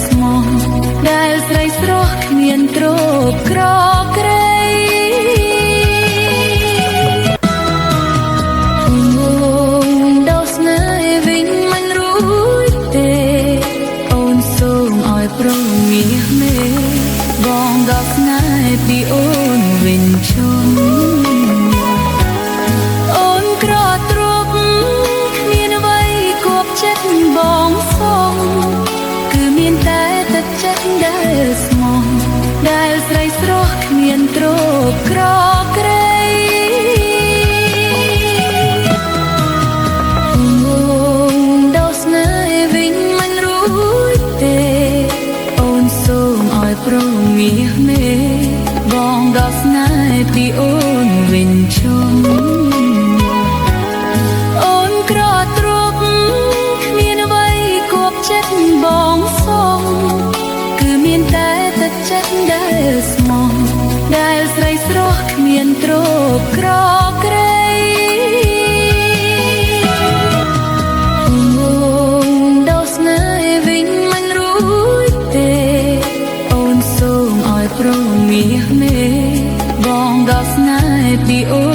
ស្មោះដែលស្រីស្រស់គ្មានទ្រពក្រក្រៃដោស្នេហ៍វិញមិនរួចទេអូនសូមឲ្យប្រងមាសមេបងដោស្នេហ៍ពីអូនវិញជុំអូនក្រទ្រពគ្មានអ្វីគប់ចិត្តបងសងគឺមានតែទឹកចិត្តដែលស្មោះដែលស្រីស្រស់គ្មានទ្រពក្រក្រៃដោស្នេហ៍វិញមិនរួចទេអូនសូមឲ្យប្រងមាសមេបងដោស្នេហ៍ពីអូនវិញជុំអូនក្រទ្រពគ្មានអ្វីគប់ចិត្តបងសងគឺមានតែទឹកចិត្តដែលស្មោះដែលស្រីស្រស់គ្មានទ្រពក្រក្រៃដោស្នេហ៍វិញមិនរួចទេអូនសូមឲ្យប្រងមាសមេបងដោស្នេហ៍ពីអូ